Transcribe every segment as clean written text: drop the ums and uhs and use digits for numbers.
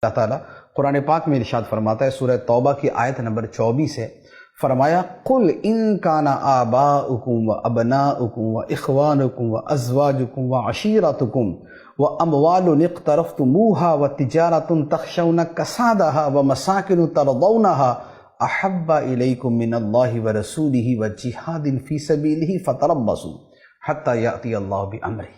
اللہ تعالیٰ قرآن پاک میں ارشاد فرماتا ہے سورہ توبہ کی آیت نمبر 24 ہے، فرمایا قُلْ إِن كَانَ آبَاؤُكُمْ وَأَبْنَاؤُكُمْ وَإِخْوَانُكُمْ وَأَزْوَاجُكُمْ وَعَشِيرَتُكُمْ وَأَمْوَالٌ اقْتَرَفْتُمُوهَا وَتِجَارَةٌ تَخْشَوْنَ كَسَادَهَا وَمَسَاكِنُ تَرْضَوْنَهَا أَحَبَّ إِلَيْكُم مِّنَ اللَّهِ وَرَسُولِهِ وَجِهَادٍ فِي سَبِيلِهِ فَتَرَبَّصُوا حَتَّى يَأْتِيَ اللَّهُ بِأَمْرِهِ۔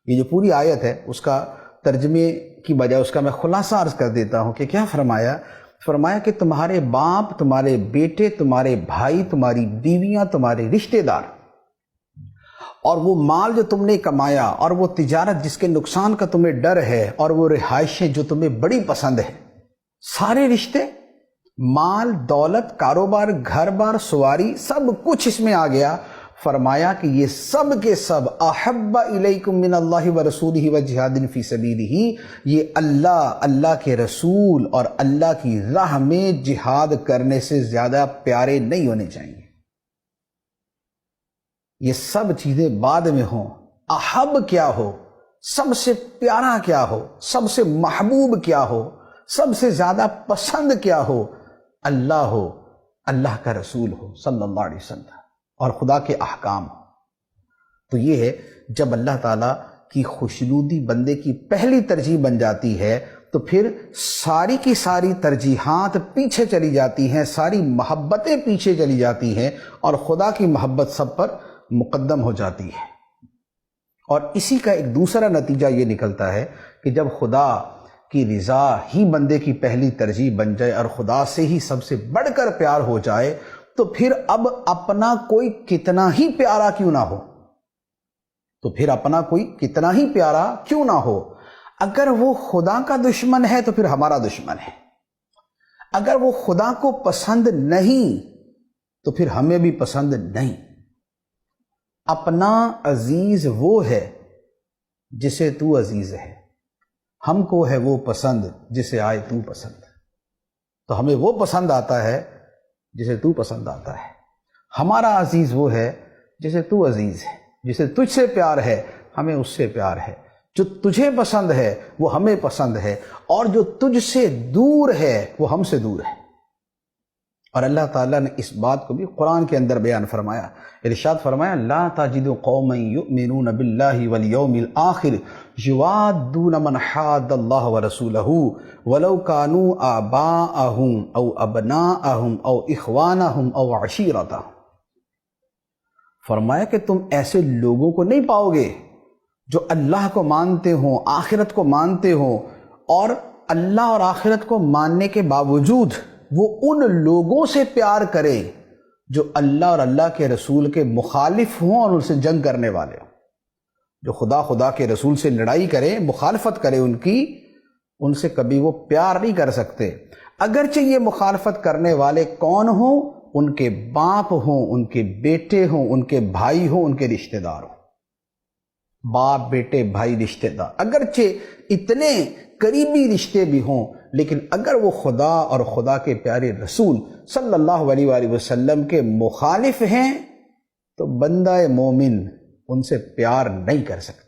یہ جو پوری آیت ہے اس کا ترجمے کی بجائے اس کا میں خلاصہ عرض کر دیتا ہوں کہ کیا فرمایا کہ تمہارے باپ، تمہارے بیٹے، تمہارے بھائی، تمہاری بیویاں، تمہارے رشتہ دار، اور وہ مال جو تم نے کمایا، اور وہ تجارت جس کے نقصان کا تمہیں ڈر ہے، اور وہ رہائشیں جو تمہیں بڑی پسند ہے، سارے رشتے، مال، دولت، کاروبار، گھر بار، سواری، سب کچھ اس میں آ گیا۔ فرمایا کہ یہ سب کے سب احب الیکم من اللہ ورسولہ وجہاد فی سبیلہ، یہ اللہ کے رسول اور اللہ کی راہ میں جہاد کرنے سے زیادہ پیارے نہیں ہونے چاہیے۔ یہ سب چیزیں بعد میں ہوں، احب کیا ہو، سب سے پیارا کیا ہو، سب سے محبوب کیا ہو، سب سے زیادہ پسند کیا ہو، اللہ ہو، اللہ کا رسول ہو صلی اللہ علیہ وسلم، اور خدا کے احکام ہو۔ تو یہ ہے جب اللہ تعالیٰ کی خوشنودی بندے کی پہلی ترجیح بن جاتی ہے تو پھر ساری کی ساری ترجیحات پیچھے چلی جاتی ہیں، ساری محبتیں پیچھے چلی جاتی ہیں، اور خدا کی محبت سب پر مقدم ہو جاتی ہے۔ اور اسی کا ایک دوسرا نتیجہ یہ نکلتا ہے کہ جب خدا کی رضا ہی بندے کی پہلی ترجیح بن جائے اور خدا سے ہی سب سے بڑھ کر پیار ہو جائے، تو پھر اب اپنا کوئی کتنا ہی پیارا کیوں نہ ہو، اگر وہ خدا کا دشمن ہے تو پھر ہمارا دشمن ہے، اگر وہ خدا کو پسند نہیں تو پھر ہمیں بھی پسند نہیں۔ اپنا عزیز وہ ہے جسے تو عزیز ہے، ہم کو ہے وہ پسند جسے آئے تو پسند، تو ہمیں وہ پسند آتا ہے جسے تو پسند آتا ہے۔ ہمارا عزیز وہ ہے جسے تو عزیز ہے، جسے تجھ سے پیار ہے ہمیں اس سے پیار ہے، جو تجھے پسند ہے وہ ہمیں پسند ہے، اور جو تجھ سے دور ہے وہ ہم سے دور ہے۔ اور اللہ تعالیٰ نے اس بات کو بھی قرآن کے اندر بیان فرمایا، ارشاد فرمایا لا تجد قوما یؤمنون باللہ والیوم الآخر یوادون من حاد اللہ ورسولہ ولو کانوا آباءہم او ابناءہم او اخوانہم او عشیرتہم۔ فرمایا کہ تم ایسے لوگوں کو نہیں پاؤ گے جو اللہ کو مانتے ہوں، آخرت کو مانتے ہوں، اور اللہ اور آخرت کو ماننے کے باوجود وہ ان لوگوں سے پیار کرے جو اللہ اور اللہ کے رسول کے مخالف ہوں اور ان سے جنگ کرنے والے ہوں، جو خدا کے رسول سے لڑائی کرے، مخالفت کرے ان سے کبھی وہ پیار نہیں کر سکتے، اگرچہ یہ مخالفت کرنے والے کون ہوں، ان کے باپ ہوں، ان کے بیٹے ہوں، ان کے بھائی ہوں، ان کے رشتہ دار ہوں۔ باپ، بیٹے، بھائی، رشتہ دار، اگرچہ اتنے قریبی رشتے بھی ہوں، لیکن اگر وہ خدا اور خدا کے پیارے رسول صلی اللہ علیہ وآلہ وسلم کے مخالف ہیں تو بندہ مومن ان سے پیار نہیں کر سکتا۔